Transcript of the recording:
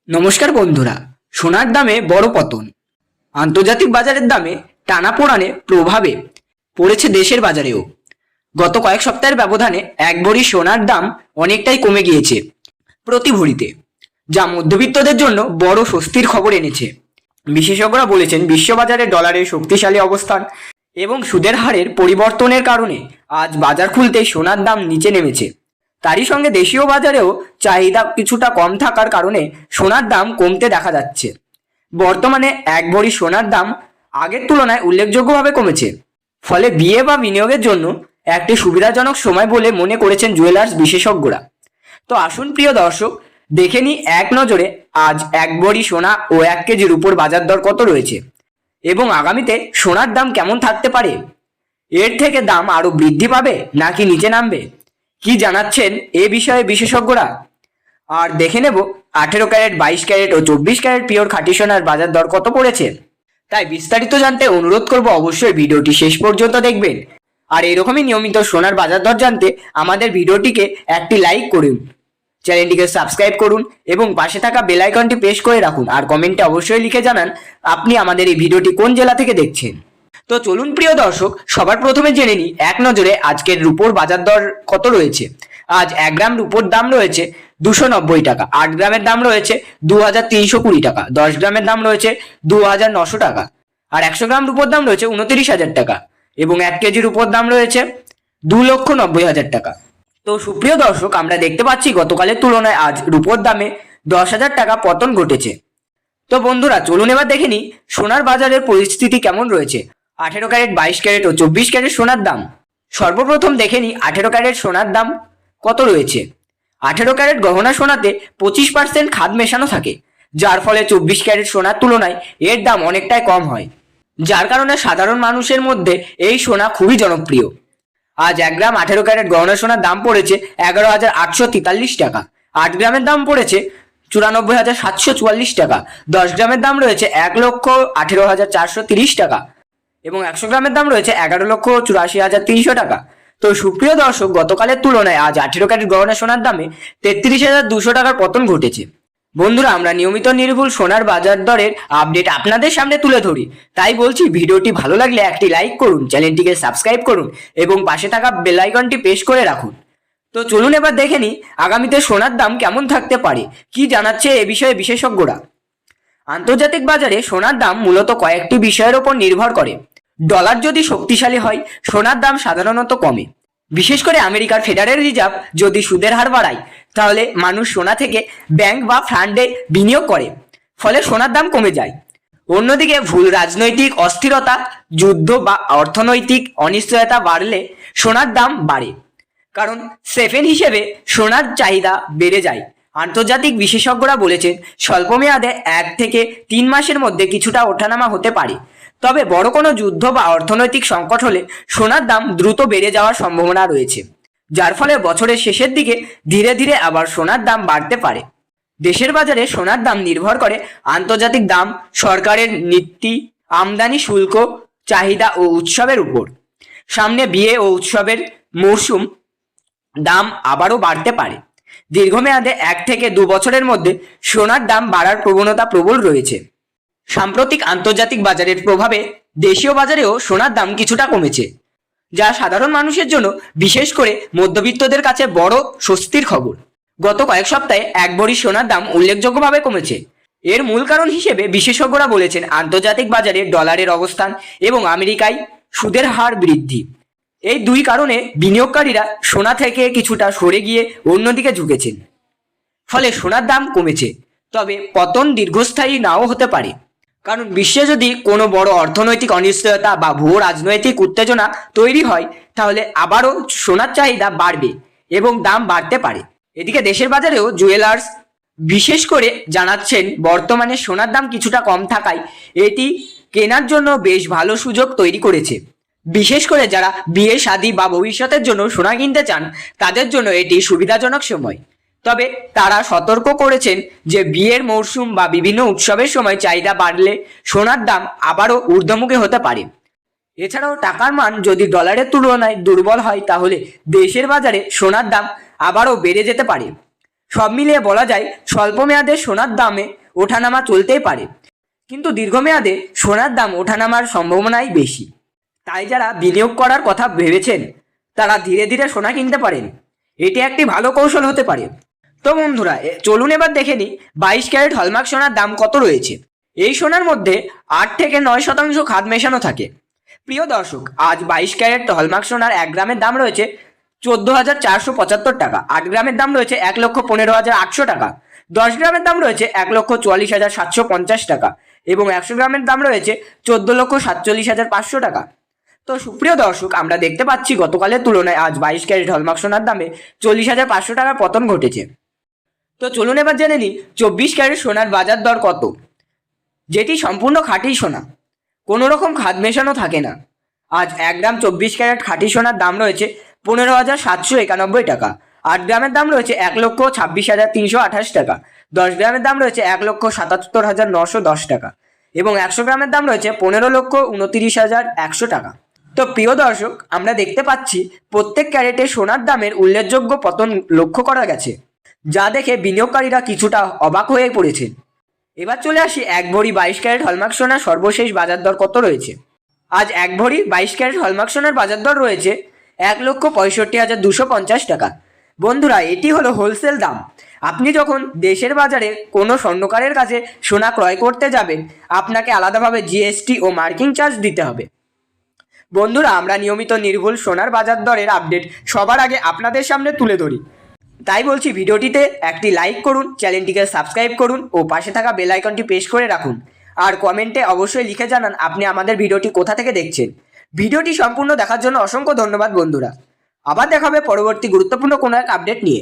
নমস্কার বন্ধুরা। সোনার দামে বড় পতন, আন্তর্জাতিক বাজারের দামে টানাপোড়ানে প্রভাবে পড়েছে দেশের বাজারেও। গত কয়েক সপ্তাহের ব্যবধানে এক ভরি সোনার দাম অনেকটাই কমে গিয়েছে প্রতি ভরিতে, যা মধ্যবিত্তদের জন্য বড় স্বস্তির খবর এনেছে। বিশেষজ্ঞরা বলেছেন, বিশ্ববাজারে ডলারের শক্তিশালী অবস্থান এবং সুদের হারের পরিবর্তনের কারণে আজ বাজার খুলতেই সোনার দাম নিচে নেমেছে। তারই সঙ্গে দেশীয় বাজারেও চাহিদা কিছুটা কম থাকার কারণে সোনার দাম কমতে দেখা যাচ্ছে। বর্তমানে এক ভরি সোনার দাম আগের তুলনায় উল্লেখযোগ্যভাবে কমেছে। ফলে বিয়ে বা বিনিয়োগের জন্য একটি সুবিধাজনক সময় বলে মনে করেছেন জুয়েলার্স বিশেষজ্ঞরা। তো আসুন প্রিয় দর্শক, দেখে নিই এক নজরে আজ এক ভরি সোনা ও 1 কেজি রূপোর বাজার দর কত রয়েছে এবং আগামীতে সোনার দাম কেমন থাকতে পারে। এর থেকে দাম আরো বৃদ্ধি পাবে নাকি নিচে নামবে, কি জানাচ্ছেন এ বিষয়ে বিশেষজ্ঞরা। আর দেখে নেব 18 ক্যারেট, 22 ক্যারেট ও 24 ক্যারেট পিওর খাঁটি সোনার বাজার দর কত পড়েছে। তাই বিস্তারিত জানতে অনুরোধ করব অবশ্যই ভিডিওটি শেষ পর্যন্ত দেখবেন। আর এরকমই নিয়মিত সোনার বাজার দর জানতে আমাদের ভিডিওটিকে একটি লাইক করুন, চ্যানেলটিকে সাবস্ক্রাইব করুন এবং পাশে থাকা বেল আইকনটি প্রেস করে রাখুন। আর কমেন্টে অবশ্যই লিখে জানান আপনি আমাদের এই ভিডিওটি কোন জেলা থেকে দেখছেন। তো চলুন প্রিয় দর্শক, সবার প্রথমে জেনে নিই এক নজরে আজকের রূপোর বাজার দর কত রয়েছে। আজ 1 গ্রাম রূপোর দাম রয়েছে 290 টাকা, 8 গ্রামের দাম রয়েছে 2320 টাকা, 10 গ্রামের দাম রয়েছে 2900 টাকা, আর 100 গ্রাম রূপোর দাম রয়েছে 29,000 টাকা এবং 1 কেজি রূপোর দাম রয়েছে 2,90,000 টাকা। তো সুপ্রিয় দর্শক, আমরা দেখতে পাচ্ছি গতকালের তুলনায় আজ রূপোর দামে 10,000 টাকা পতন ঘটেছে। তো বন্ধুরা, চলুন এবার দেখে নিই সোনার বাজারের পরিস্থিতি কেমন রয়েছে। 18 ক্যারেট, 22 ক্যারেট ও 24 ক্যারেট সোনার দাম। সর্বপ্রথম দেখে নিই 18 ক্যারেট সোনার দাম কত রয়েছে। 18 ক্যারেট গহনা সোনাতে 25% খাদ মেশানো থাকে, যার ফলে 24 ক্যারেট সোনার তুলনায় এর দাম অনেকটাই কম হয়, যার কারণে সাধারণ মানুষের মধ্যে এই সোনা খুবই জনপ্রিয়। আজ 1 গ্রাম 18 ক্যারেট গহনা সোনার দাম পড়েছে 11,843 টাকা, 8 গ্রামের দাম পড়েছে 94,744 টাকা, 10 গ্রামের দাম রয়েছে 1,18,430 টাকা এবং 100 গ্রামের দাম রয়েছে 11,84,300 টাকা। তো সুপ্রিয় দর্শক, গতকালের তুলনায় আজ 18 ক্যারেট গহনা সোনার দামে 33,200 টাকার পতন ঘটেছে। বন্ধুরা, আমরা নিয়মিত নির্ভুল সোনার বাজার দরের আপডেট আপনাদের সামনে তুলে ধরি, তাই বলছি ভিডিওটি ভালো লাগলে একটি লাইক করুন, চ্যানেলটিকে সাবস্ক্রাইব করুন এবং পাশে থাকা বেল আইকনটি প্রেস করে রাখুন। তো চলুন এবার দেখে নিই আগামীতে সোনার দাম কেমন থাকতে পারে, কি জানাচ্ছে এ বিষয়ে বিশেষজ্ঞরা। আন্তর্জাতিক বাজারে সোনার দাম মূলত কয়েকটি বিষয়ের উপর নির্ভর করে। ডলার যদি শক্তিশালী হয়, সোনার দাম সাধারণত কমে। বিশেষ করে আমেরিকার ফেডারেল রিজার্ভ যদি সুদের হার বাড়ায়, তাহলে মানুষ সোনা থেকে ব্যাংক বা ফান্ডে বিনিয়োগ করে, ফলে সোনার দাম কমে যায়। অন্যদিকে ভুল রাজনৈতিক অস্থিরতা, যুদ্ধ বা অর্থনৈতিক অনিশ্চয়তা বাড়লে সোনার দাম বাড়ে, কারণ সেফেন হিসেবে সোনার চাহিদা বেড়ে যায়। আন্তর্জাতিক বিশেষজ্ঞরা বলেছেন, স্বল্প মেয়াদে 1 থেকে 3 মাসের মধ্যে কিছুটা ওঠানামা হতে পারে, তবে বড় কোনো যুদ্ধ বা অর্থনৈতিক সংকট হলে সোনার দাম দ্রুত বেড়ে যাওয়ার সম্ভাবনা রয়েছে, যার ফলে বছরের শেষের দিকে ধীরে ধীরে আবার সোনার দাম বাড়তে পারে। দেশের বাজারে সোনার দাম নির্ভর করে আন্তর্জাতিক দাম, সরকারের নীতি, আমদানি শুল্ক, চাহিদা ও উৎসবের উপর। সামনে বিয়ে ও উৎসবের মরশুম, দাম আবারও বাড়তে পারে। দীর্ঘমেয়াদে 1 থেকে 2 বছরের মধ্যে সোনার দাম বাড়ার প্রবণতা প্রবল রয়েছে। সাম্প্রতিক আন্তর্জাতিক বাজারের প্রভাবে দেশীয় বাজারেও সোনার দাম কিছুটা কমেছে, যা সাধারণ মানুষের জন্য, বিশেষ করে মধ্যবিত্তদের কাছে বড় স্বস্তির খবর। গত কয়েক সপ্তাহে এক ভরি সোনার দাম উল্লেখযোগ্যভাবে কমেছে। এর মূল কারণ হিসেবে বিশেষজ্ঞরা বলেছেন, আন্তর্জাতিক বাজারে ডলারের অবস্থান এবং আমেরিকায় সুদের হার বৃদ্ধি। এই দুই কারণে বিনিয়োগকারীরা সোনা থেকে কিছুটা সরে গিয়ে অন্যদিকে ঝুঁকেছেন, ফলে সোনার দাম কমেছে। তবে পতন দীর্ঘস্থায়ী নাও হতে পারে, কারণ বিশ্বে যদি কোনো বড় অর্থনৈতিক অনিশ্চয়তা বা ভূ রাজনৈতিক উত্তেজনা তৈরি হয়, তাহলে আবারও সোনার চাহিদা বাড়বে এবং দাম বাড়তে পারে। এদিকে দেশের বাজারেও জুয়েলার্স বিশেষ করে জানাচ্ছেন, বর্তমানে সোনার দাম কিছুটা কম থাকায় এটি কেনার জন্য বেশ ভালো সুযোগ তৈরি করেছে। বিশেষ করে যারা বিয়ে, শাদী বা ভবিষ্যতের জন্য সোনা কিনতে চান, তাদের জন্য এটি সুবিধাজনক সময়। তবে তারা সতর্ক করেছেন যে বিয়ের মরশুম বা বিভিন্ন উৎসবের সময় চাহিদা বাড়লে সোনার দাম আবারও ঊর্ধ্বমুখী হতে পারে। এছাড়াও টাকার মান যদি ডলারের তুলনায় দুর্বল হয়, তাহলে দেশের বাজারে সোনার দাম আবারও বেড়ে যেতে পারে। সব মিলিয়ে বলা যায় স্বল্প মেয়াদে সোনার দামে ওঠানামা চলতেই পারে, কিন্তু দীর্ঘমেয়াদে সোনার দাম ওঠানামার সম্ভাবনাই বেশি। তাই যারা বিনিয়োগ করার কথা ভেবেছেন তারা ধীরে ধীরে সোনা কিনতে পারেন, এটি একটি ভালো কৌশল হতে পারে। তো বন্ধুরা চলুন এবার দেখে নিই 22 ক্যারেট হলমার্ক সোনার দাম কত রয়েছে। এই সোনার মধ্যে 8 থেকে 9% খাদ মেশানো থাকে। প্রিয় দর্শক, আজ 22 ক্যারেট হলমার্ক সোনার 1 গ্রামের দাম রয়েছে 14,475 টাকা, 8 গ্রামের দাম রয়েছে 1,15,800 টাকা, 10 গ্রামের দাম রয়েছে 1,44,750 টাকা এবং 100 গ্রামের দাম রয়েছে 14,47,500 টাকা। তো সুপ্রিয় দর্শক, আমরা দেখতে পাচ্ছি গতকালের তুলনায় আজ 22 ক্যারেট হলমার্ক সোনার দামে 40,500 টাকার পতন ঘটেছে। তো চলুন এবার জেনে নিই 24 ক্যারেট সোনার বাজার দর কত, যেটি সম্পূর্ণ খাঁটি সোনা, কোনো রকম খাদ মেশানো থাকে না। আজ 1 গ্রাম 24 ক্যারেট খাঁটি সোনার দাম রয়েছে 15,791 টাকা, 8 গ্রামের দাম রয়েছে 1,26,328 টাকা, 10 গ্রামের দাম রয়েছে 1,77,910 টাকা এবং 100 গ্রামের দাম রয়েছে 15,29,100 টাকা। তো প্রিয় দর্শক, আমরা দেখতে পাচ্ছি প্রত্যেক ক্যারেটে সোনার দামের উল্লেখযোগ্য পতন লক্ষ্য করা গেছে, যা দেখে বিনিয়োগকারীরা কিছুটা অবাক হয়ে পড়েছেন। এবার চলে আসি 1 ভরি 22 ক্যারেট হলমার্ক সোনার সর্বশেষ বাজার দর কত রয়েছে। আজ 1 ভরি 22 ক্যারেট হলমার্ক সোনার বাজার দর রয়েছে 1,65,250 টাকা। বন্ধুরা, এটি হলো হোলসেল দাম। আপনি যখন দেশের বাজারে কোনো স্বর্ণকারের কাছে সোনা ক্রয় করতে যাবেন, আপনাকে আলাদাভাবে জিএসটি ও মার্কিং চার্জ দিতে হবে। বন্ধুরা, আমরা নিয়মিত নির্ভুল সোনার বাজার দরের আপডেট সবার আগে আপনাদের সামনে তুলে ধরি। তাই বলছি, ভিডিওটিতে একটি লাইক করুন, চ্যানেলটিকে সাবস্ক্রাইব করুন ও পাশে থাকা বেল আইকনটি প্রেস করে রাখুন। আর কমেন্টে অবশ্যই লিখে জানান আপনি আমাদের ভিডিওটি কোথা থেকে দেখছেন। ভিডিওটি সম্পূর্ণ দেখার জন্য অসংখ্য ধন্যবাদ বন্ধুরা। আবার দেখা হবে পরবর্তী গুরুত্বপূর্ণ কোনো এক আপডেট নিয়ে।